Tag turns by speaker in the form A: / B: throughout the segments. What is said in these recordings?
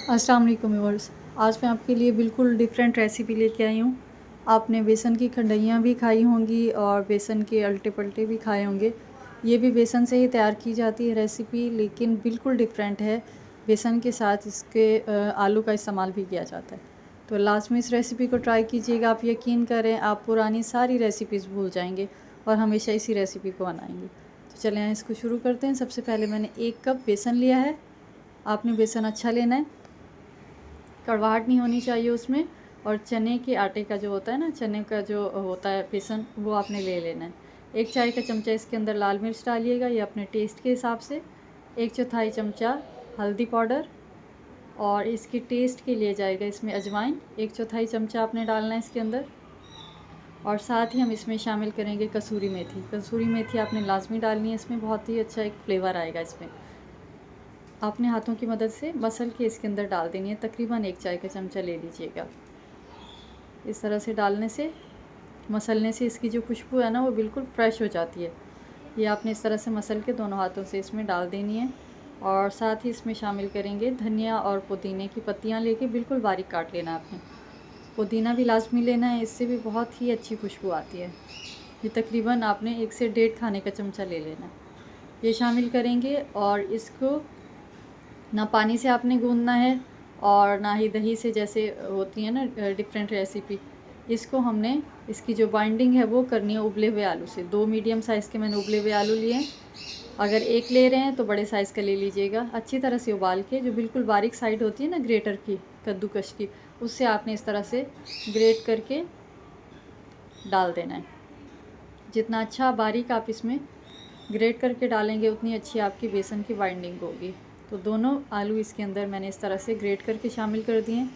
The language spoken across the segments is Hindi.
A: अस्सलाम वालेकुम व्यूअर्स। आज मैं आपके लिए बिल्कुल डिफरेंट रेसिपी लेके आई हूँ। आपने बेसन की खंडइयाँ भी खाई होंगी और बेसन के अल्टे-पल्टे भी खाए होंगे। ये भी बेसन से ही तैयार की जाती है रेसिपी, लेकिन बिल्कुल डिफरेंट है। बेसन के साथ इसके आलू का इस्तेमाल भी किया जाता है। तो लाज़मी इस रेसिपी को ट्राई कीजिएगा। आप यकीन करें, आप पुरानी सारी रेसिपीज़ भूल जाएँगे और हमेशा इसी रेसिपी को बनाएँगे। तो चलें इसको शुरू करते हैं। सबसे पहले मैंने 1 कप बेसन लिया है। आपने बेसन अच्छा लेना है, कड़वाहट नहीं होनी चाहिए उसमें। और चने के आटे का जो होता है ना, चने का जो होता है बेसन, वो आपने ले लेना है। 1 चाय का चमचा इसके अंदर लाल मिर्च डालिएगा, ये अपने टेस्ट के हिसाब से। 1/4 चमचा हल्दी पाउडर, और इसके टेस्ट के लिए जाएगा इसमें अजवाइन, 1/4 चमचा आपने डालना है इसके अंदर। और साथ ही हम इसमें शामिल करेंगे कसूरी मेथी। कसूरी मेथी आपने लाजमी डालनी है इसमें, बहुत ही अच्छा एक फ्लेवर आएगा इसमें। आपने हाथों की मदद से मसल के इसके अंदर डाल देनी है, तकरीबन 1 चाय का चमचा ले लीजिएगा। इस तरह से डालने से, मसलने से इसकी जो खुशबू है ना, वो बिल्कुल फ्रेश हो जाती है। ये आपने इस तरह से मसल के दोनों हाथों से इसमें डाल देनी है। और साथ ही इसमें शामिल करेंगे धनिया और पुदीने की पत्तियाँ लेके बिल्कुल बारीक काट लेना आपने। पुदीना भी लाजमी लेना है, इससे भी बहुत ही अच्छी खुशबू आती है। ये तकरीबन आपने 1 से 1.5 खाने का चमचा ले लेना है। ये शामिल करेंगे और इसको ना पानी से आपने गूँदना है और ना ही दही से, जैसे होती है ना डिफरेंट रेसिपी। इसको हमने, इसकी जो बाइंडिंग है वो करनी है उबले हुए आलू से। 2 मीडियम साइज़ के मैंने उबले हुए आलू लिए हैं। अगर 1 ले रहे हैं तो बड़े साइज़ का ले लीजिएगा। अच्छी तरह से उबाल के, जो बिल्कुल बारीक साइड होती है ना ग्रेटर की, कद्दूकश की, उससे आपने इस तरह से ग्रेट करके डाल देना है। जितना अच्छा बारीक आप इसमें ग्रेट करके डालेंगे, उतनी अच्छी आपकी बेसन की बाइंडिंग होगी। तो दोनों आलू इसके अंदर मैंने इस तरह से ग्रेट करके शामिल कर दिए हैं।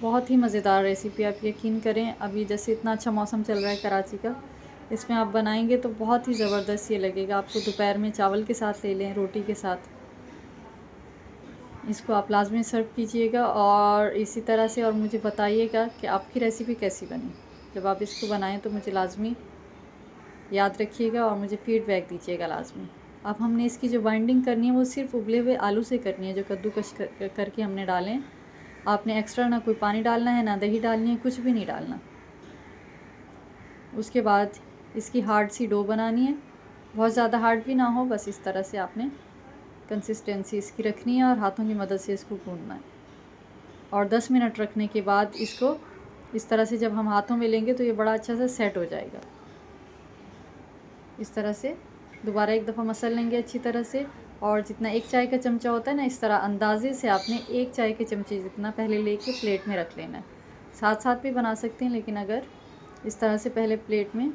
A: बहुत ही मज़ेदार रेसिपी, आप यकीन करें। अभी जैसे इतना अच्छा मौसम चल रहा है कराची का, इसमें आप बनाएंगे तो बहुत ही ज़बरदस्त ये लगेगा आपको। दोपहर में चावल के साथ ले लें, रोटी के साथ, इसको आप लाजमी सर्व कीजिएगा। और इसी तरह से और मुझे बताइएगा कि आपकी रेसिपी कैसी बनी। जब आप इसको बनाएं तो मुझे लाजमी याद रखिएगा और मुझे फ़ीडबैक दीजिएगा लाजमी। अब हमने इसकी जो बाइंडिंग करनी है वो सिर्फ उबले हुए आलू से करनी है, जो कद्दूकश करके हमने डाले हैं। आपने एक्स्ट्रा ना कोई पानी डालना है, ना दही डालनी है, कुछ भी नहीं डालना। उसके बाद इसकी हार्ड सी डो बनानी है, बहुत ज़्यादा हार्ड भी ना हो, बस इस तरह से आपने कंसिस्टेंसी इसकी रखनी है और हाथों की मदद से इसको गूंदना है। और 10 मिनट रखने के बाद इसको इस तरह से जब हम हाथों में लेंगे तो ये बड़ा अच्छा से सेट हो जाएगा। इस तरह से दोबारा एक दफ़ा मसल लेंगे अच्छी तरह से। और जितना 1 चाय का चमचा होता है ना, इस तरह अंदाजे से आपने 1 चाय के चमचे जितना पहले लेके प्लेट में रख लेना है। साथ साथ भी बना सकते हैं, लेकिन अगर इस तरह से पहले प्लेट में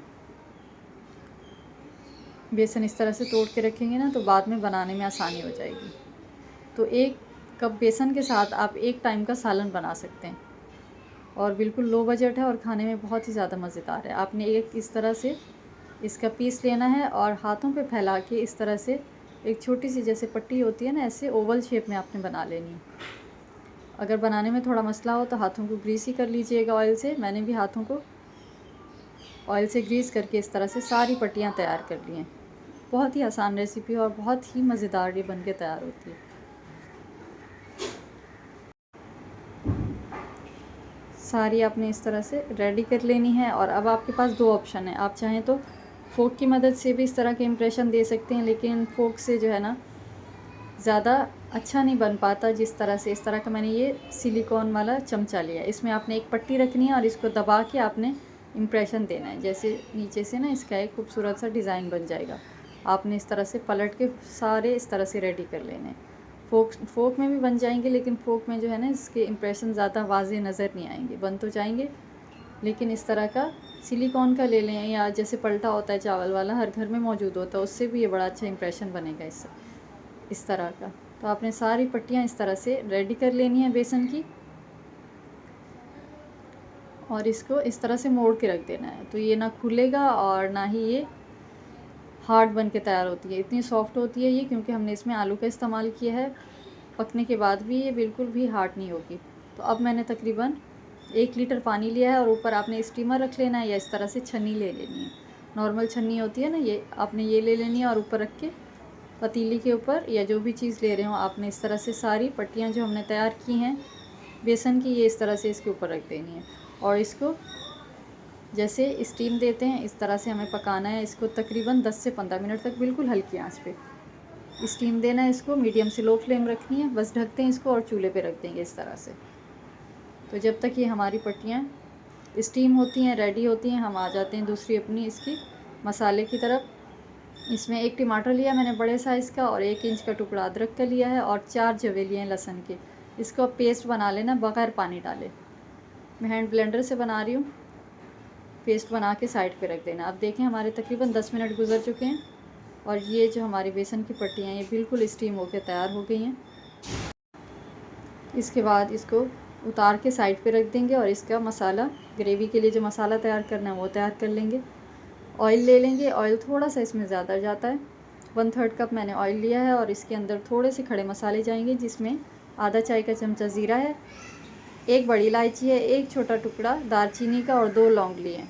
A: बेसन इस तरह से तोड़ के रखेंगे ना, तो बाद में बनाने में आसानी हो जाएगी। तो 1 कप बेसन के साथ आप 1 टाइम का सालन बना सकते हैं, और बिल्कुल लो बजट है और खाने में बहुत ही ज़्यादा मज़ेदार है। आपने एक इस तरह से इसका पीस लेना है और हाथों पे फैला के इस तरह से एक छोटी सी जैसे पट्टी होती है ना, ऐसे ओवल शेप में आपने बना लेनी है। अगर बनाने में थोड़ा मसला हो तो हाथों को ग्रीस ही कर लीजिएगा ऑयल से। मैंने भी हाथों को ऑयल से ग्रीस करके इस तरह से सारी पट्टियाँ तैयार कर ली हैं। बहुत ही आसान रेसिपी और बहुत ही मज़ेदार ये बन के तैयार होती है। सारी आपने इस तरह से रेडी कर लेनी है। और अब आपके पास 2 ऑप्शन है। आप चाहें तो फ़ोर्क की मदद से भी इस तरह के इम्प्रेशन दे सकते हैं, लेकिन फ़ोर्क से जो है ना ज़्यादा अच्छा नहीं बन पाता जिस तरह से। इस तरह का मैंने ये सिलिकॉन वाला चमचा लिया, इसमें आपने एक पट्टी रखनी है और इसको दबा के आपने इम्प्रेशन देना है। जैसे नीचे से ना इसका एक खूबसूरत सा डिज़ाइन बन जाएगा। आपने इस तरह से पलट के सारे इस तरह से रेडी कर लेने हैं। फ़ोर्क में भी बन जाएंगे, लेकिन फ़ोर्क में जो है ना इसके इम्प्रेशन ज़्यादा वाज़ेह नज़र नहीं आएंगे। बन तो जाएंगे, लेकिन इस तरह का सिलिकॉन का ले लें, या जैसे पलटा होता है चावल वाला, हर घर में मौजूद होता है, उससे भी ये बड़ा अच्छा इम्प्रेशन बनेगा इस तरह का। तो आपने सारी पट्टियाँ इस तरह से रेडी कर लेनी है बेसन की, और इसको इस तरह से मोड़ के रख देना है। तो ये ना खुलेगा और ना ही ये हार्ड बन के तैयार होती है। इतनी सॉफ्ट होती है ये, क्योंकि हमने इसमें आलू का इस्तेमाल किया है। पकने के बाद भी ये बिल्कुल भी हार्ड नहीं होगी। तो अब मैंने तकरीबन 1 लीटर पानी लिया है, और ऊपर आपने स्टीमर रख लेना है, या इस तरह से छन्नी ले लेनी है। नॉर्मल छन्नी होती है ना, ये आपने ये ले लेनी है और ऊपर रख के पतीली के ऊपर या जो भी चीज़ ले रहे हो आपने इस तरह से सारी पट्टियाँ जो हमने तैयार की हैं बेसन की, ये इस तरह से इसके ऊपर रख देनी है और इसको जैसे स्टीम देते हैं इस तरह से हमें पकाना है। इसको तकरीबन 10 से 15 मिनट तक बिल्कुल हल्की आंच पे स्टीम देना है। इसको मीडियम से लो फ्लेम रखनी है, बस ढकते हैं इसको और चूल्हे पे रख देंगे इस तरह से। तो जब तक ये हमारी पट्टियाँ स्टीम होती हैं, रेडी होती हैं, हम आ जाते हैं दूसरी अपनी इसकी मसाले की तरफ। इसमें 1 टमाटर लिया मैंने बड़े साइज़ का और 1 इंच का टुकड़ा अदरक का लिया है और 4 जवे लिए हैं लहसुन के। इसको पेस्ट बना लेना बग़ैर पानी डाले। मैं हैंड ब्लेंडर से बना रही हूँ। पेस्ट बना के साइड पे रख देना। अब देखें हमारे तकरीबन 10 मिनट गुजर चुके हैं और ये जो हमारी बेसन की पट्टियाँ हैं ये बिल्कुल स्टीम होकर तैयार हो गई हैं। इसके बाद इसको उतार के साइड पे रख देंगे और इसका मसाला, ग्रेवी के लिए जो मसाला तैयार करना है वो तैयार कर लेंगे। ऑयल ले लेंगे, ऑयल थोड़ा सा इसमें ज़्यादा जाता है, 1/3 कप मैंने ऑयल लिया है और इसके अंदर थोड़े से खड़े मसाले जाएंगे जिसमें आधा चाय का चमचा ज़ीरा है, 1 बड़ी इलायची है, 1 छोटा टुकड़ा दालचीनी का और 2 लौंग लिए हैं।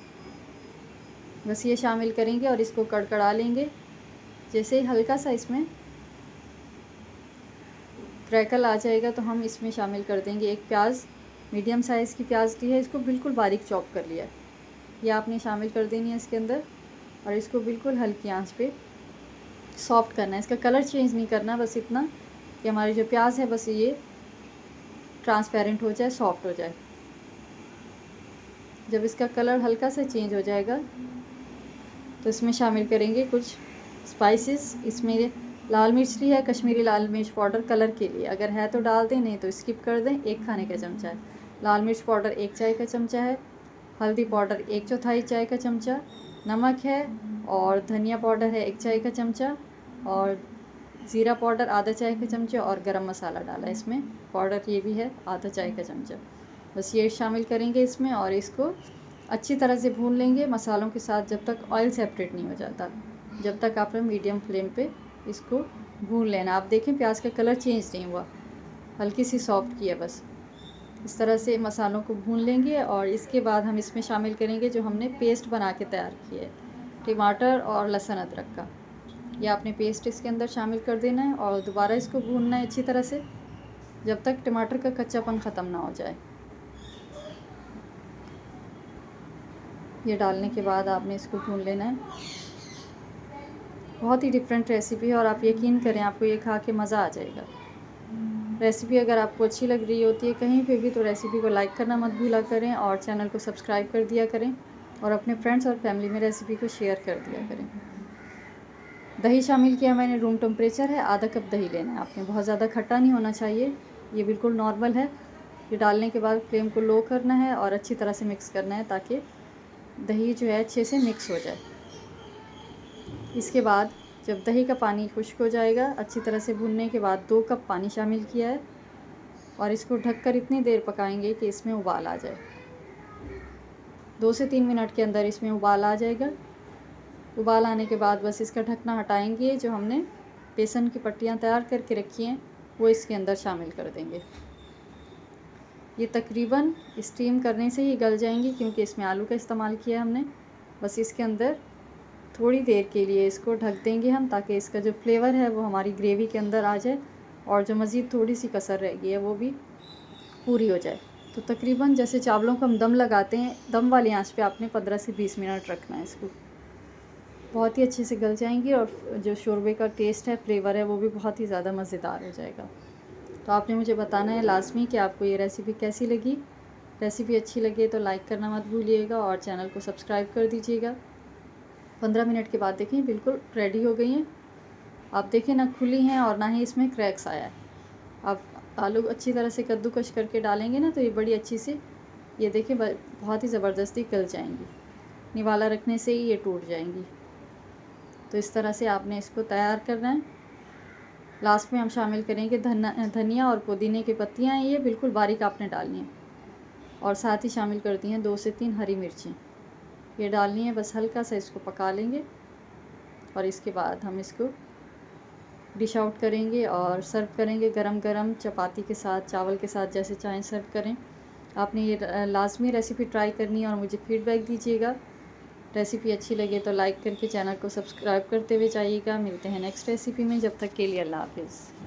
A: बस ये शामिल करेंगे और इसको कड़कड़ा लेंगे। जैसे ही हल्का सा इसमें क्रैकल आ जाएगा तो हम इसमें शामिल कर देंगे 1 प्याज, मीडियम साइज़ की प्याज ली है, इसको बिल्कुल बारीक चॉप कर लिया है। ये आपने शामिल कर देनी है इसके अंदर और इसको बिल्कुल हल्की आंच पे सॉफ्ट करना है। इसका कलर चेंज नहीं करना, बस इतना कि हमारी जो प्याज है बस ये ट्रांसपेरेंट हो जाए, सॉफ्ट हो जाए। जब इसका कलर हल्का सा चेंज हो जाएगा तो इसमें शामिल करेंगे कुछ स्पाइसेस। इसमें लाल मिर्च ली है, कश्मीरी लाल मिर्च पाउडर कलर के लिए, अगर है तो डाल दें, नहीं तो स्किप कर दें। 1 खाने का चमचा है। लाल मिर्च पाउडर 1 चाय का चमचा है। हल्दी पाउडर 1/4 चाय का चमचा। नमक है और धनिया पाउडर है 1 चाय का चमचा और ज़ीरा पाउडर आधा चाय का चमचा और गरम मसाला डाला है इसमें पाउडर, ये भी है आधा चाय का चमचा। बस ये शामिल करेंगे इसमें और इसको अच्छी तरह से भून लेंगे मसालों के साथ जब तक ऑयल सेपरेट नहीं हो जाता। जब तक आपने मीडियम फ्लेम पे इसको भून लेना। आप देखें प्याज का कलर चेंज नहीं हुआ, हल्की सी सॉफ्ट की है। बस इस तरह से मसालों को भून लेंगे और इसके बाद हम इसमें शामिल करेंगे जो हमने पेस्ट बना के तैयार किया है, टमाटर और लहसुन अदरक का। ये आपने पेस्ट इसके अंदर शामिल कर देना है और दोबारा इसको भूनना है अच्छी तरह से जब तक टमाटर का कच्चापन ख़त्म ना हो जाए। ये डालने के बाद आपने इसको भून लेना है। बहुत ही डिफरेंट रेसिपी है और आप यकीन करें आपको ये खा के मज़ा आ जाएगा। रेसिपी अगर आपको अच्छी लग रही होती है कहीं पे भी तो रेसिपी को लाइक करना मत भूला करें और चैनल को सब्सक्राइब कर दिया करें और अपने फ्रेंड्स और फैमिली में रेसिपी को शेयर कर दिया करें। दही शामिल किया मैंने, रूम टेम्परेचर है, आधा कप दही लेना है आपने, बहुत ज़्यादा खट्टा नहीं होना चाहिए, ये बिल्कुल नॉर्मल है। ये डालने के बाद फ्लेम को लो करना है और अच्छी तरह से मिक्स करना है ताकि दही जो है अच्छे से मिक्स हो जाए। इसके बाद जब दही का पानी खुश्क हो जाएगा, अच्छी तरह से भूनने के बाद 2 कप पानी शामिल किया है और इसको ढककर इतनी देर पकाएंगे कि इसमें उबाल आ जाए। 2 से 3 मिनट के अंदर इसमें उबाल आ जाएगा। उबाल आने के बाद बस इसका ढकना हटाएंगे, जो हमने बेसन की पट्टियाँ तैयार करके रखी हैं वो इसके अंदर शामिल कर देंगे। ये तकरीबन स्टीम करने से ही गल जाएंगी क्योंकि इसमें आलू का इस्तेमाल किया है हमने। बस इसके अंदर थोड़ी देर के लिए इसको ढक देंगे हम ताकि इसका जो फ्लेवर है वो हमारी ग्रेवी के अंदर आ जाए और जो मज़ीद थोड़ी सी कसर रह गई है वो भी पूरी हो जाए। तो तकरीबन जैसे चावलों को हम दम लगाते हैं, दम वाली आंच पे आपने 15 से 20 मिनट रखना है इसको। बहुत ही अच्छे से गल जाएंगी और जो शोरबे का टेस्ट है, फ्लेवर है, वो भी बहुत ही ज़्यादा मज़ेदार हो जाएगा। तो आपने मुझे बताना है लाज़मी कि आपको ये रेसिपी कैसी लगी। रेसिपी अच्छी लगे तो लाइक करना मत भूलिएगा और चैनल को सब्सक्राइब कर दीजिएगा। 15 मिनट के बाद देखें बिल्कुल रेडी हो गई हैं। आप देखें ना खुली हैं और ना ही इसमें क्रैक्स आया है। आप आलू अच्छी तरह से कद्दूकश करके डालेंगे ना तो ये बड़ी अच्छी सी, ये देखें बहुत ही ज़बरदस्ती गल जाएंगी, निवाला रखने से ही ये टूट जाएंगी। तो इस तरह से आपने इसको तैयार करना है। लास्ट में हम शामिल करेंगे धनिया और पुदीने की पत्तियाँ हैं, ये बिल्कुल बारीक आपने डालनी है और साथ ही शामिल कर दी हैं 2 से 3 हरी मिर्चें, ये डालनी है। बस हल्का सा इसको पका लेंगे और इसके बाद हम इसको डिश आउट करेंगे और सर्व करेंगे गरम गरम चपाती के साथ, चावल के साथ, जैसे चाहें सर्व करें। आपने ये लाजमी रेसिपी ट्राई करनी है और मुझे फ़ीडबैक दीजिएगा। रेसिपी अच्छी लगे तो लाइक करके चैनल को सब्सक्राइब करते हुए जाइएगा। मिलते हैं नेक्स्ट रेसिपी में, जब तक के लिए अल्लाह हाफ़िज़।